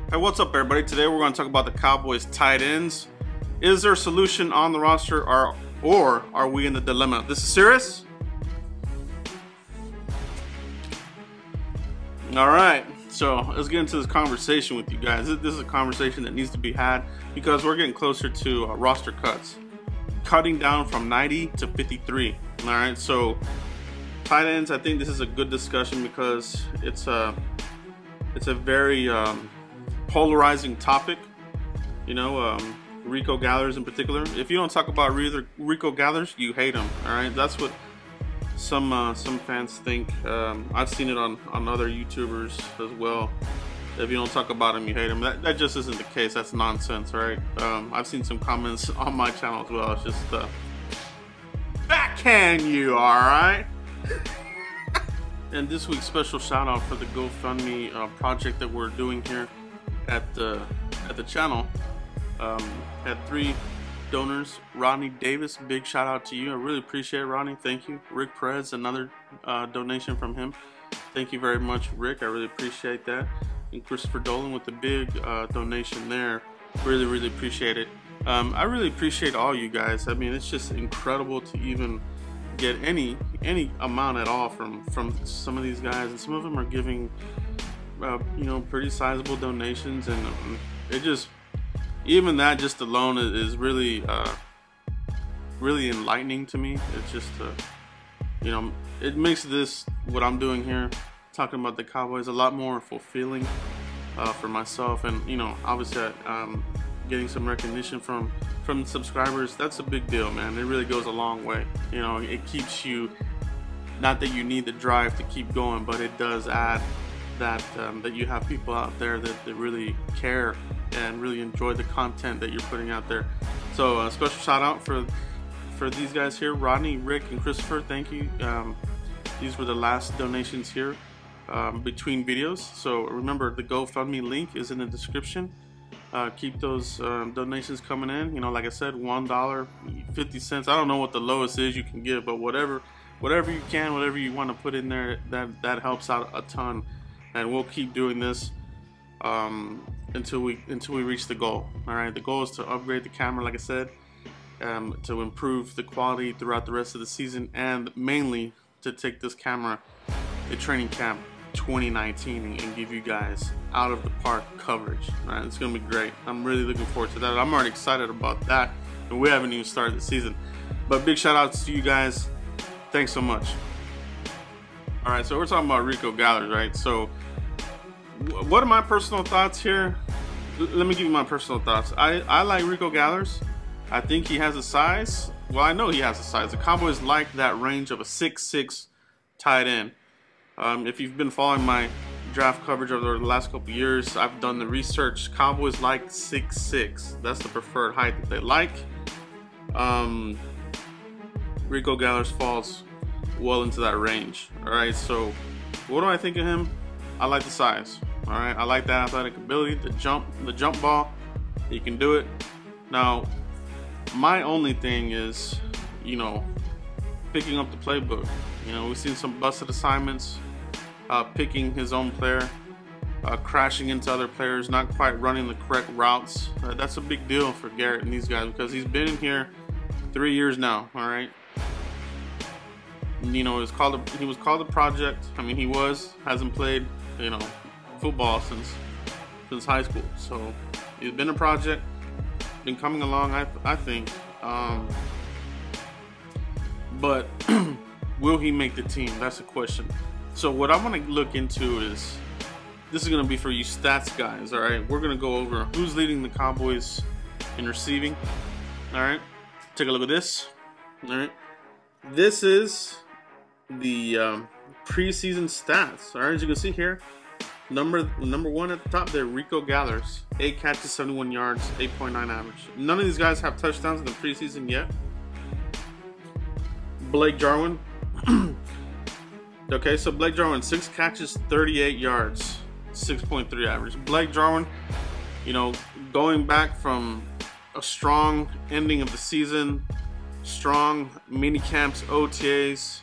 Hey, what's up, everybody? Today we're going to talk about the Cowboys tight ends. Is there a solution on the roster, or are we in the dilemma? This is serious? All right, so let's get into this conversation with you guys. This is a conversation that needs to be had because we're getting closer to roster cuts, cutting down from 90 to 53. All right, so tight ends, I think this is a good discussion because it's a very polarizing topic. You know, Rico Gathers in particular. If you don't talk about Rico Gathers, you hate him. All right, that's what some fans think. I've seen it on other YouTubers as well. If you don't talk about him, you hate him. That just isn't the case. That's nonsense, right? I've seen some comments on my channel as well. It's just backhand you, all right? And this week's special shout out for the GoFundMe project that we're doing here at the channel. Had 3 donors. Rodney Davis, big shout out to you. I really appreciate it, Rodney. Thank you. Rick Perez, another donation from him. Thank you very much, Rick. I really appreciate that. And Christopher Dolan with the big donation there. Really appreciate it. I really appreciate all you guys. I mean, it's just incredible to even get any amount at all from some of these guys, and some of them are giving you know, pretty sizable donations, and it just, even that just alone is really really enlightening to me. It's just you know, it makes this, what I'm doing here, talking about the Cowboys, a lot more fulfilling for myself. And you know, obviously getting some recognition from subscribers, that's a big deal, man. It really goes a long way. You know, it keeps you, not that you need the drive to keep going, but it does add that that you have people out there that really care and really enjoy the content that you're putting out there. So a special shout out for these guys here, Rodney, Rick, and Christopher. Thank you. These were the last donations here between videos. So remember, the GoFundMe link is in the description. Keep those donations coming in. You know, like I said, $1, 50 cents. I don't know what the lowest is you can give, but whatever you can, whatever you want to put in there, that helps out a ton. And we'll keep doing this until we reach the goal. All right, the goal is to upgrade the camera, like I said, to improve the quality throughout the rest of the season, and mainly to take this camera to training camp 2019 and give you guys out of the park coverage. All right, it's gonna be great. I'm really looking forward to that. I'm already excited about that, and we haven't even started the season. But big shout outs to you guys. Thanks so much. All right, so we're talking about Rico Gathers, right? So what are my personal thoughts here? Let me give you my personal thoughts. I like Rico Gathers. I think he has a size. Well, I know he has a size. The Cowboys like that range of a 6'6" tight end. If you've been following my draft coverage over the last couple years, I've done the research. Cowboys like 6'6". That's the preferred height that they like. Rico Gathers falls well into that range. All right, so what do I think of him? I like the size. All right, I like that athletic ability, the jump ball. He can do it. Now, my only thing is, you know, picking up the playbook. You know, we've seen some busted assignments, picking his own player, crashing into other players, not quite running the correct routes. That's a big deal for Garrett and these guys because he's been in here 3 years now. All right. You know, he was called a project. I mean, he hasn't played, you know, football since high school. So he's been a project, been coming along, I think. But will he make the team? That's the question. So what I want to look into is, this is going to be for you stats guys. All right, we're going to go over who's leading the Cowboys in receiving. All right, take a look at this. All right, this is the preseason stats. All right, as you can see here, number 1 at the top there, Rico Gathers, 8 catches, 71 yards, 8.9 average. None of these guys have touchdowns in the preseason yet. Blake Jarwin. Okay, so Blake Jarwin, 6 catches, 38 yards, 6.3 average. Blake Jarwin, you know, going back from a strong ending of the season, strong mini camps, OTAs,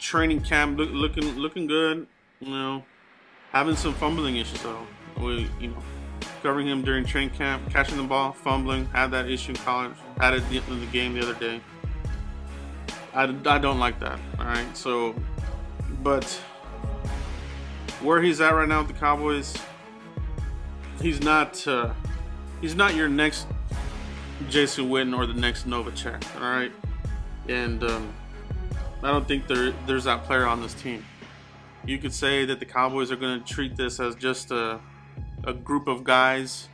training camp, looking good. You know, having some fumbling issues though. We, covering him during training camp, catching the ball, fumbling, had that issue in college, had it in the game the other day. I don't like that. All right, so, but where he's at right now with the Cowboys, he's not your next Jason Witten or the next Novacek. All right, and I don't think there's that player on this team. You could say that the Cowboys are going to treat this as just a group of guys,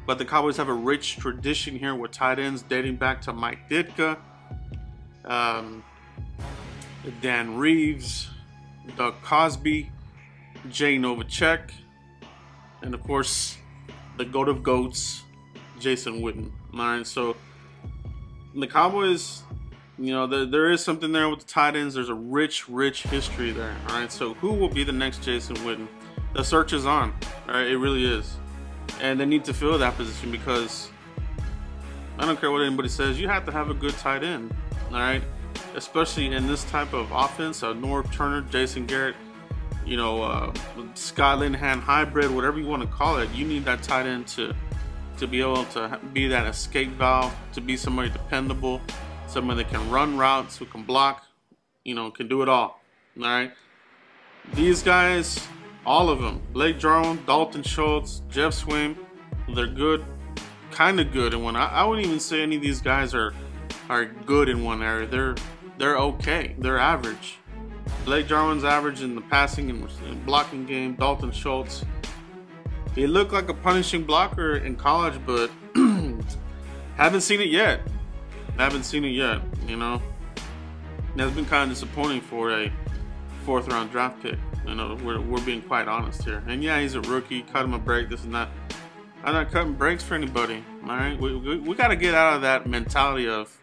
but the Cowboys have a rich tradition here with tight ends dating back to Mike Ditka, Dan Reeves, Doug Cosby, Jay Novacek, and of course the GOAT of GOATs, Jason Witten. All right, so the Cowboys, there is something there with the tight ends. There's a rich history there. All right, so who will be the next Jason Witten? The search is on. All right, it really is, and they need to fill that position because I don't care what anybody says. You have to have a good tight end. All right, especially in this type of offense, Norv Turner, Jason Garrett, Scott Linehan hybrid, whatever you want to call it. You need that tight end to be able to be that escape valve, to be somebody dependable, somebody that can run routes, who can block, can do it all. All right, these guys, all of them, Blake Jarwin, Dalton Schultz, Jeff Swaim, they're good, kind of good in one. I wouldn't even say any of these guys are good in one area. They're okay. They're average. Blake Jarwin's average in the passing and blocking game. Dalton Schultz, he looked like a punishing blocker in college, but haven't seen it yet. That's been kind of disappointing for a 4th round draft pick. We're being quite honest here. And yeah, he's a rookie. Cut him a break. This is not. I'm not cutting breaks for anybody. All right, we got to get out of that mentality of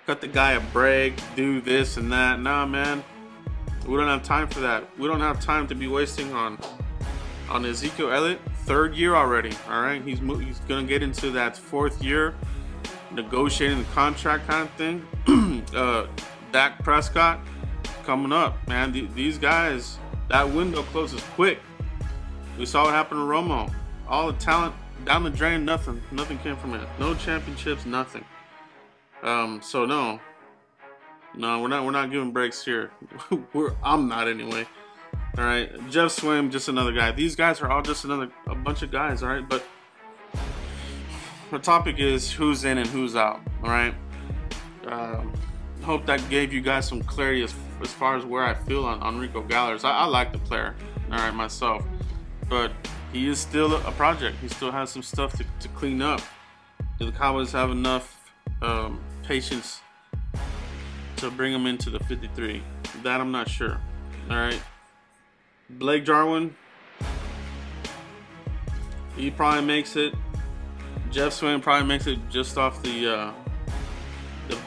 cut the guy a break, do this and that. Nah, man, we don't have time for that. We don't have time to be wasting on Ezekiel Elliott. 3rd year already. All right, he's gonna get into that 4th year, negotiating the contract kind of thing. Dak Prescott coming up, man. These guys, that window closes quick. We saw what happened to Romo. All the talent down the drain. Nothing came from it. No championships. Nothing. So no, we're not giving breaks here. I'm not anyway. All right, Jeff Swaim, just another guy. These guys are all just a bunch of guys. All right, but the topic is who's in and who's out. All right. Hope that gave you guys some clarity as far as where I feel on Rico Gallers. I like the player, all right, myself, but he is still a project. He still has some stuff to clean up. Do the Cowboys have enough patience to bring him into the 53? That I'm not sure. All right, Blake Jarwin, he probably makes it. Jeff Swaim probably makes it just off the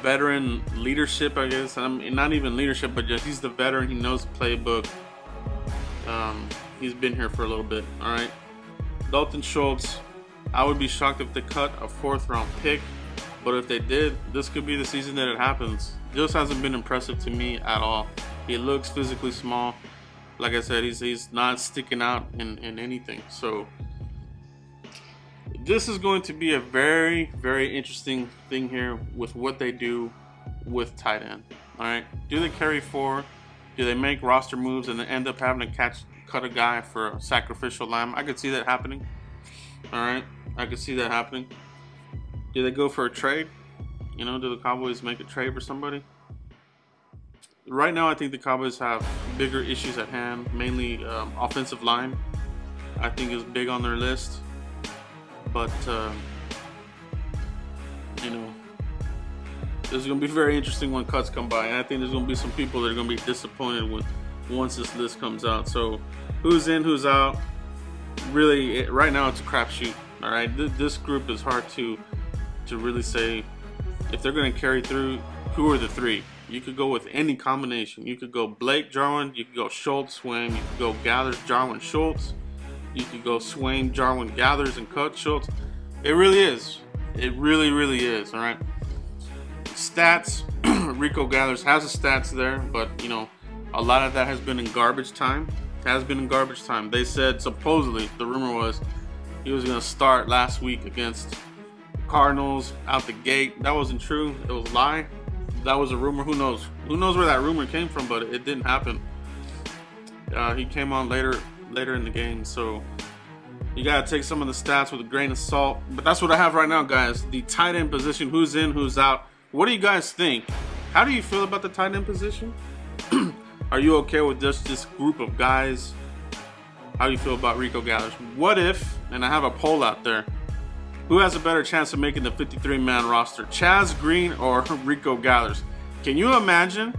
veteran leadership, I guess. Not even leadership, but just he's the veteran. He knows the playbook. He's been here for a little bit. All right, Dalton Schultz, I would be shocked if they cut a 4th round pick, but if they did, this could be the season that it happens. Just hasn't been impressive to me at all. He looks physically small. Like I said, he's not sticking out in anything. So this is going to be a very, very interesting thing here with what they do with tight end. All right, do they carry forward? Do they make roster moves and then end up having to cut a guy for a sacrificial lamb? I could see that happening. All right, I could see that happening. Do they go for a trade? Do the Cowboys make a trade for somebody? Right now, I think the Cowboys have bigger issues at hand, mainly offensive line. I think is big on their list. But, this is going to be very interesting when cuts come by. And I think there's going to be some people that are going to be disappointed once this list comes out. So, who's in, who's out? Really, right now it's a crapshoot. All right, this group is hard to really say if they're going to carry through. Who are the 3? You could go with any combination. You could go Blake Jarwin. You could go Schultz, Swaim. You could go Gathers, Jarwin, Schultz. You could go Swaim, Jarwin, Gathers, and cut Schultz. It really is. It really, really is. All right. Stats. Rico Gathers has the stats there, but a lot of that has been in garbage time. has been in garbage time. They said supposedly, the rumor was, he was going to start last week against Cardinals out the gate. That wasn't true. It was a lie. That was a rumor. Who knows? Who knows where that rumor came from? But it didn't happen. He came on later in the game, so you gotta take some of the stats with a grain of salt. But that's what I have right now, guys. The tight end position. Who's in? Who's out? What do you guys think? How do you feel about the tight end position? Are you okay with just this group of guys? How do you feel about Rico Gathers? What if, and I have a poll out there, who has a better chance of making the 53-man roster? Chaz Green or Rico Gathers? Can you imagine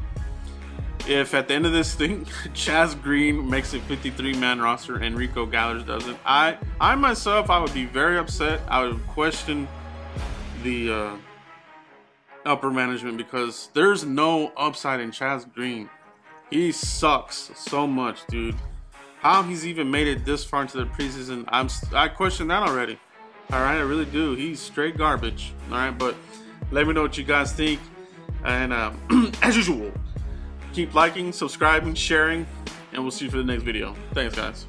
if at the end of this thing, Chaz Green makes a 53-man roster and Rico Gathers doesn't? I myself, I would be very upset. I would question the upper management because there's no upside in Chaz Green. He sucks so much, dude. How he's even made it this far into the preseason, I question that already. All right, I really do. He's straight garbage. All right, but let me know what you guys think. And as usual, keep liking, subscribing, sharing, and we'll see you for the next video. Thanks, guys.